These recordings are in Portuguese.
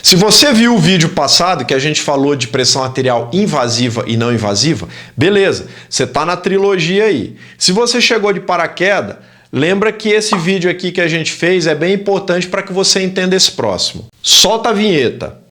Se você viu o vídeo passado que a gente falou de pressão arterial invasiva e não invasiva, beleza, você está na trilogia aí. Se você chegou de paraquedas, lembra que esse vídeo aqui que a gente fez é bem importante para que você entenda esse próximo. Solta a vinheta.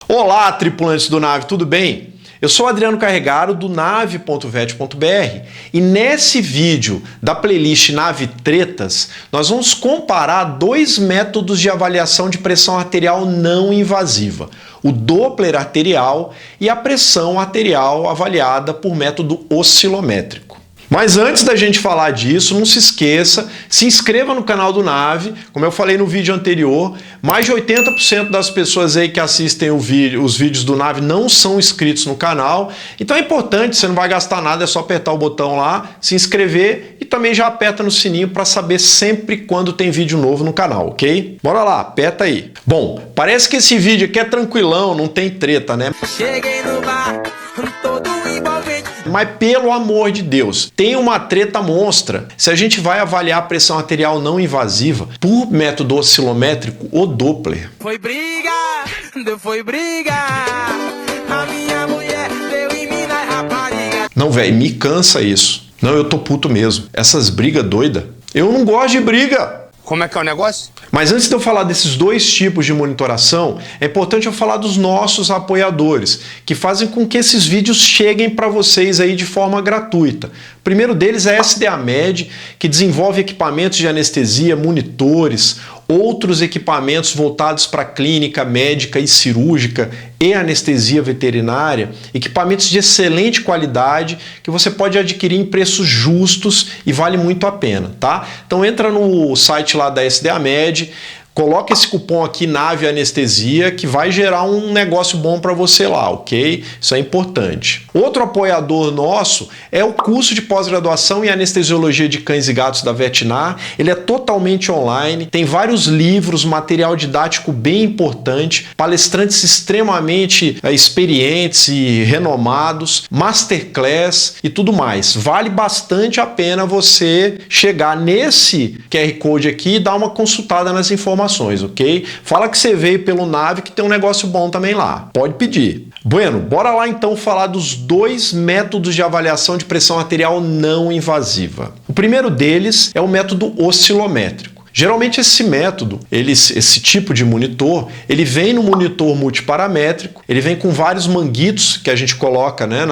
Olá, tripulantes do Nave, tudo bem? Eu sou Adriano Carregaro do nave.vet.br e nesse vídeo da playlist Nave Tretas, nós vamos comparar dois métodos de avaliação de pressão arterial não invasiva, o Doppler arterial e a pressão arterial avaliada por método oscilométrico. Mas antes da gente falar disso, não se esqueça, se inscreva no canal do Nave, como eu falei no vídeo anterior, mais de 80% das pessoas aí que assistem os vídeos do Nave não são inscritos no canal, então é importante, você não vai gastar nada, é só apertar o botão lá, se inscrever e também já aperta no sininho para saber sempre quando tem vídeo novo no canal, ok? Bora lá, aperta aí. Bom, parece que esse vídeo aqui é tranquilão, não tem treta, né? Cheguei no bar, todo envolvente. Mas pelo amor de Deus, tem uma treta monstra. Se a gente vai avaliar a pressão arterial não invasiva por método oscilométrico ou Doppler. Foi briga, a minha mulher deu em mim na rapariga. Não, velho, me cansa isso. Não, eu tô puto mesmo. Essas brigas doidas. Eu não gosto de briga. Como é que é o negócio? Mas antes de eu falar desses dois tipos de monitoração, é importante eu falar dos nossos apoiadores, que fazem com que esses vídeos cheguem para vocês aí de forma gratuita. O primeiro deles é a SDAmed, que desenvolve equipamentos de anestesia, monitores, outros equipamentos voltados para clínica médica e cirúrgica e anestesia veterinária, equipamentos de excelente qualidade que você pode adquirir em preços justos e vale muito a pena, tá? Então entra no site lá da SDAmed, coloca esse cupom aqui, Nave Anestesia, que vai gerar um negócio bom para você lá, ok? Isso é importante. Outro apoiador nosso é o curso de pós-graduação em anestesiologia de cães e gatos da Vetnar. Ele é totalmente online, tem vários livros, material didático bem importante, palestrantes extremamente experientes e renomados, masterclass e tudo mais. Vale bastante a pena você chegar nesse QR Code aqui e dar uma consultada nas informações. Ok? Fala que você veio pelo Nave que tem um negócio bom também lá. Pode pedir. Bueno, bora lá então falar dos dois métodos de avaliação de pressão arterial não invasiva. O primeiro deles é o método oscilométrico. Geralmente esse método, esse tipo de monitor, ele vem no monitor multiparamétrico, ele vem com vários manguitos que a gente coloca, né,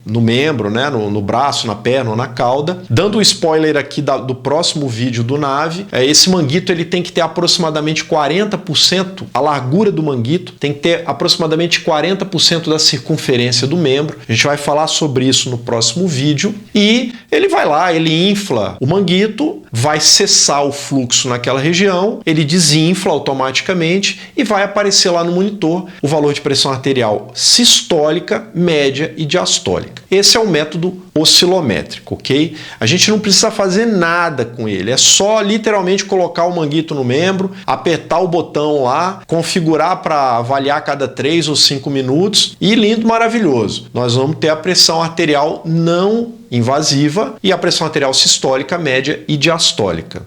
no membro, né, no braço, na perna ou na cauda. Dando um spoiler aqui do próximo vídeo do Nave, esse manguito ele tem que ter aproximadamente 40%, a largura do manguito tem que ter aproximadamente 40% da circunferência do membro. A gente vai falar sobre isso no próximo vídeo. E ele vai lá, ele infla o manguito, vai cessar o fluxo naquela região, ele desinfla automaticamente e vai aparecer lá no monitor o valor de pressão arterial sistólica, média e diastólica. Esse é o método oscilométrico, ok? A gente não precisa fazer nada com ele, é só literalmente colocar o manguito no membro, apertar o botão lá, configurar para avaliar cada 3 ou 5 minutos e lindo, maravilhoso. Nós vamos ter a pressão arterial não invasiva e a pressão arterial sistólica, média e diastólica.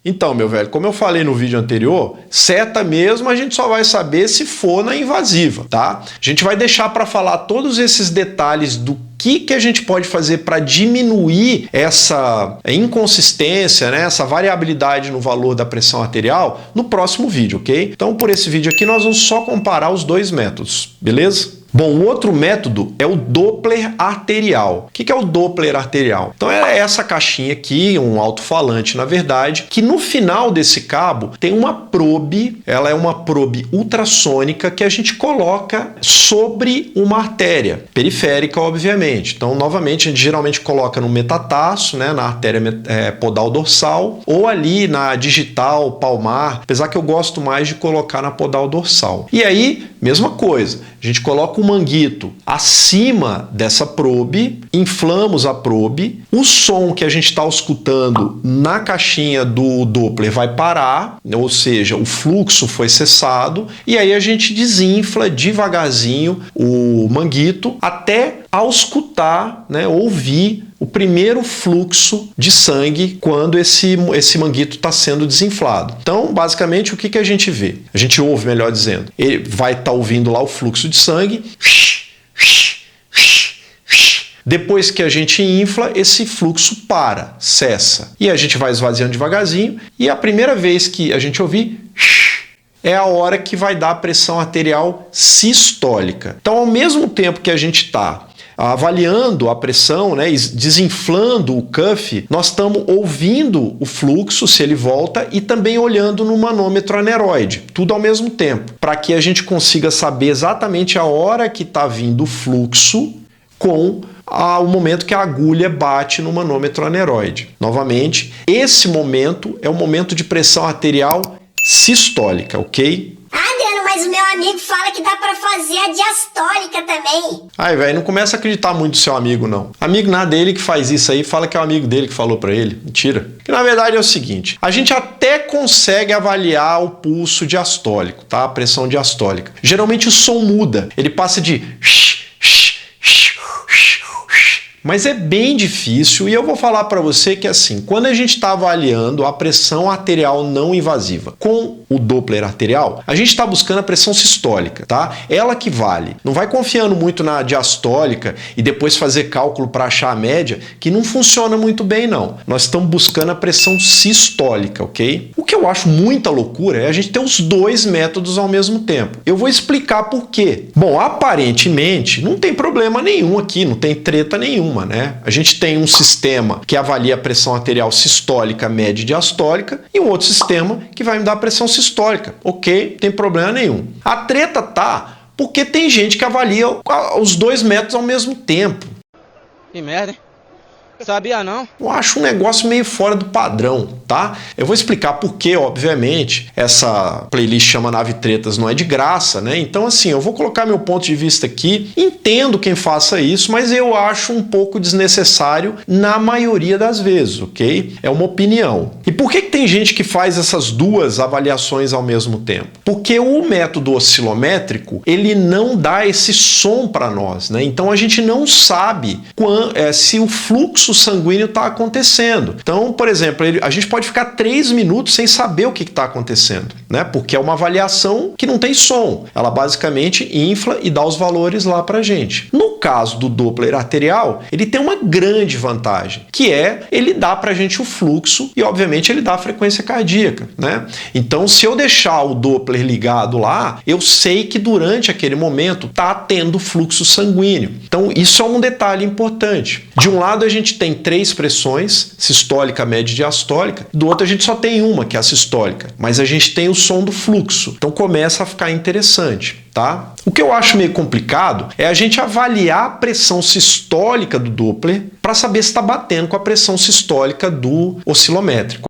Então, meu velho, como eu falei no vídeo anterior, certa mesmo a gente só vai saber se for na invasiva, tá? A gente vai deixar para falar todos esses detalhes do que a gente pode fazer para diminuir essa inconsistência, né, essa variabilidade no valor da pressão arterial no próximo vídeo, ok? Então, por esse vídeo aqui, nós vamos só comparar os dois métodos, beleza? Bom, o outro método é o Doppler arterial. O que é o Doppler arterial? Então é essa caixinha aqui, um alto-falante na verdade, que no final desse cabo tem uma probe, ela é uma probe ultrassônica que a gente coloca sobre uma artéria, periférica obviamente. Então novamente a gente geralmente coloca no metatarso, né, na artéria podal dorsal, ou ali na digital palmar, apesar que eu gosto mais de colocar na podal dorsal. E aí, mesma coisa, a gente coloca o manguito acima dessa probe, inflamos a probe, o som que a gente está escutando na caixinha do Doppler vai parar, ou seja, o fluxo foi cessado, e aí a gente desinfla devagarzinho o manguito até auscultar, né, ouvir o primeiro fluxo de sangue quando esse manguito está sendo desinflado. Então, basicamente, o que a gente vê? A gente ouve, melhor dizendo. Ele vai estar ouvindo lá o fluxo de sangue. Depois que a gente infla, esse fluxo para, cessa. E a gente vai esvaziando devagarzinho. E a primeira vez que a gente ouvir, é a hora que vai dar a pressão arterial sistólica. Então, ao mesmo tempo que a gente está avaliando a pressão, né, desinflando o cuff, nós estamos ouvindo o fluxo, se ele volta, e também olhando no manômetro aneroide, tudo ao mesmo tempo, para que a gente consiga saber exatamente a hora que está vindo o fluxo com o momento que a agulha bate no manômetro aneroide. Novamente, esse momento é o momento de pressão arterial sistólica, ok? Mas o meu amigo fala que dá pra fazer a diastólica também. Ai, velho, não começa a acreditar muito no seu amigo, não. Amigo nada, ele que faz isso aí, fala que é o amigo dele que falou pra ele. Mentira. Que na verdade é o seguinte, a gente até consegue avaliar o pulso diastólico, tá? A pressão diastólica. Geralmente o som muda, ele passa de... Mas é bem difícil e eu vou falar para você que assim, quando a gente está avaliando a pressão arterial não invasiva com o Doppler arterial, a gente está buscando a pressão sistólica, tá? Ela que vale. Não vai confiando muito na diastólica e depois fazer cálculo para achar a média, que não funciona muito bem não. Nós estamos buscando a pressão sistólica, ok? O que eu acho muita loucura é a gente ter os dois métodos ao mesmo tempo. Eu vou explicar por quê. Bom, aparentemente não tem problema nenhum aqui, não tem treta nenhuma. Né? A gente tem um sistema que avalia a pressão arterial sistólica, média e diastólica e um outro sistema que vai me dar a pressão sistólica. Ok, não tem problema nenhum. A treta tá porque tem gente que avalia os dois métodos ao mesmo tempo. Que merda, hein? Sabia não? Eu acho um negócio meio fora do padrão, tá? Eu vou explicar por que, obviamente, essa playlist chama Nave Tretas não é de graça, né? Então, assim, eu vou colocar meu ponto de vista aqui, entendo quem faça isso, mas eu acho um pouco desnecessário na maioria das vezes, ok? É uma opinião. E por que tem gente que faz essas duas avaliações ao mesmo tempo? Porque o método oscilométrico, ele não dá esse som para nós, né? Então, a gente não sabe se o fluxo sanguíneo está acontecendo. Então, por exemplo, a gente pode ficar 3 minutos sem saber o que está acontecendo, né? Porque é uma avaliação que não tem som. Ela basicamente infla e dá os valores lá para a gente. No caso do Doppler arterial, ele tem uma grande vantagem, que é ele dá para a gente o fluxo e, obviamente, ele dá a frequência cardíaca, né? Então, se eu deixar o Doppler ligado lá, eu sei que durante aquele momento está tendo fluxo sanguíneo. Então, isso é um detalhe importante. De um lado, a gente tem 3 pressões, sistólica, média e diastólica. Do outro, a gente só tem uma, que é a sistólica. Mas a gente tem o som do fluxo. Então, começa a ficar interessante, tá? O que eu acho meio complicado é a gente avaliar a pressão sistólica do Doppler para saber se está batendo com a pressão sistólica do oscilométrico.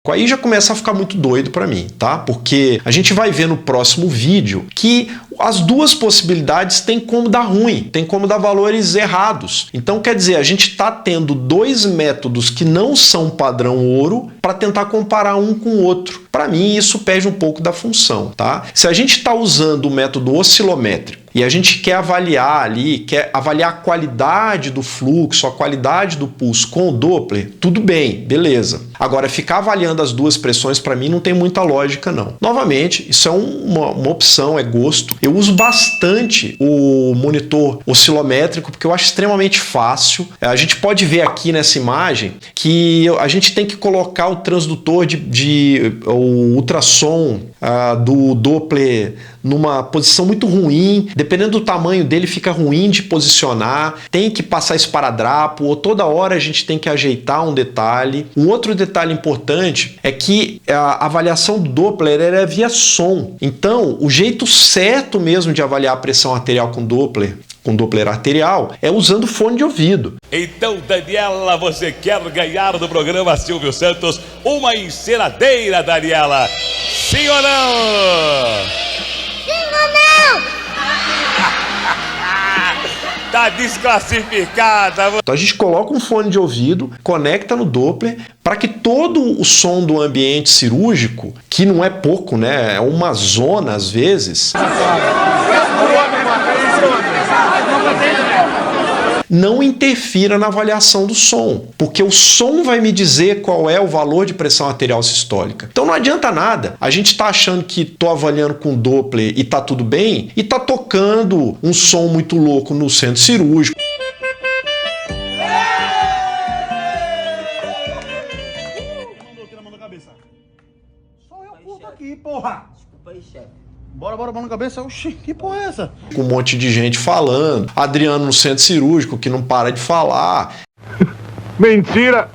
Aí já começa a ficar muito doido para mim, tá? Porque a gente vai ver no próximo vídeo que as duas possibilidades têm como dar ruim, tem como dar valores errados. Então, quer dizer, a gente está tendo 2 métodos que não são padrão ouro para tentar comparar um com o outro. Para mim, isso perde um pouco da função, tá? Se a gente está usando o método oscilométrico e a gente quer avaliar ali, quer avaliar a qualidade do fluxo, a qualidade do pulso com o Doppler, tudo bem, beleza. Agora, ficar avaliando as duas pressões, para mim, não tem muita lógica, não. Novamente, isso é uma opção, é gosto. Eu uso bastante o monitor oscilométrico, porque eu acho extremamente fácil. A gente pode ver aqui nessa imagem que a gente tem que colocar o transdutor o ultrassom do Doppler numa posição muito ruim, dependendo do tamanho dele fica ruim de posicionar, tem que passar esparadrapo, ou toda hora a gente tem que ajeitar um detalhe. Um outro detalhe importante é que a avaliação do Doppler é via som, então o jeito certo mesmo de avaliar a pressão arterial com Doppler com Doppler arterial é usando fone de ouvido. Então, Daniela, você quer ganhar do programa Silvio Santos uma enceradeira, Daniela? Sim ou não? Sim ou não? Tá desclassificada. Então a gente coloca um fone de ouvido, conecta no Doppler, para que todo o som do ambiente cirúrgico, que não é pouco, né? É uma zona às vezes, não interfira na avaliação do som, porque o som vai me dizer qual é o valor de pressão arterial sistólica. Então não adianta nada. A gente tá achando que tô avaliando com Doppler e tá tudo bem, e tá tocando um som muito louco no centro cirúrgico. Sou eu, puta, aqui, porra! Desculpa aí, chefe. Bora, mão na cabeça. Oxi, que porra é essa? Com um monte de gente falando. Adriano no centro cirúrgico que não para de falar. Mentira!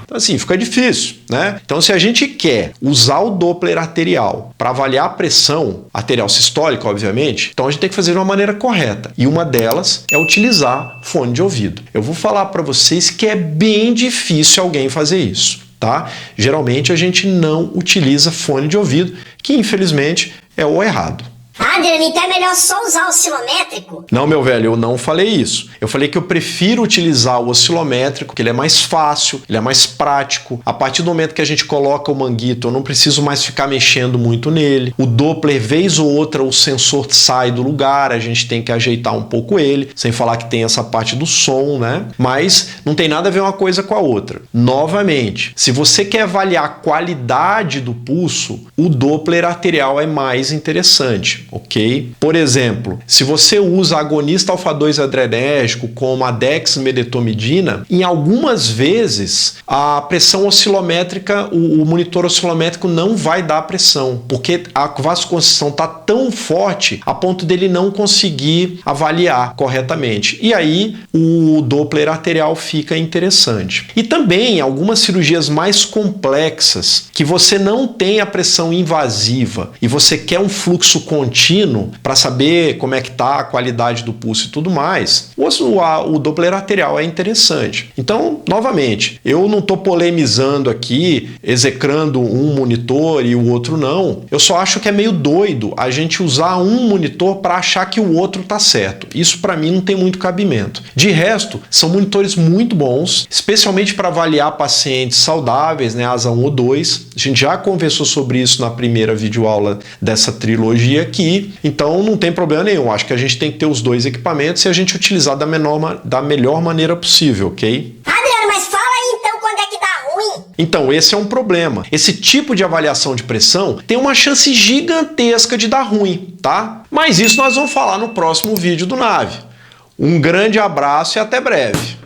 Então assim, fica difícil, né? Então se a gente quer usar o Doppler arterial para avaliar a pressão arterial sistólica, obviamente, então a gente tem que fazer de uma maneira correta. E uma delas é utilizar fone de ouvido. Eu vou falar para vocês que é bem difícil alguém fazer isso. Tá? Geralmente a gente não utiliza fone de ouvido, que infelizmente é o errado. Adriano, então é melhor só usar o oscilométrico? Não, meu velho, eu não falei isso. Eu falei que eu prefiro utilizar o oscilométrico, que ele é mais fácil, ele é mais prático. A partir do momento que a gente coloca o manguito, eu não preciso mais ficar mexendo muito nele. O Doppler, vez ou outra, o sensor sai do lugar, a gente tem que ajeitar um pouco ele, sem falar que tem essa parte do som, né? Mas não tem nada a ver uma coisa com a outra. Novamente, se você quer avaliar a qualidade do pulso, o Doppler arterial é mais interessante. Ok? Por exemplo, se você usa agonista alfa-2 adrenérgico como a dexmedetomidina, em algumas vezes a pressão oscilométrica, o monitor oscilométrico não vai dar pressão, porque a vasoconstrição está tão forte a ponto dele não conseguir avaliar corretamente. E aí o Doppler arterial fica interessante. E também algumas cirurgias mais complexas, que você não tem a pressão invasiva e você quer um fluxo contínuo para saber como é que está a qualidade do pulso e tudo mais, o Doppler arterial é interessante. Então, novamente, eu não estou polemizando aqui, execrando um monitor e o outro não. Eu só acho que é meio doido a gente usar um monitor para achar que o outro está certo. Isso para mim não tem muito cabimento. De resto, são monitores muito bons, especialmente para avaliar pacientes saudáveis, né, asa 1 ou 2. A gente já conversou sobre isso na primeira videoaula dessa trilogia aqui. Então não tem problema nenhum. Acho que a gente tem que ter os dois equipamentos e a gente utilizar da melhor maneira possível, ok? Adriano, mas fala aí então quando é que dá ruim? Então, esse é um problema. Esse tipo de avaliação de pressão tem uma chance gigantesca de dar ruim, tá? Mas isso nós vamos falar no próximo vídeo do Nave. Um grande abraço e até breve.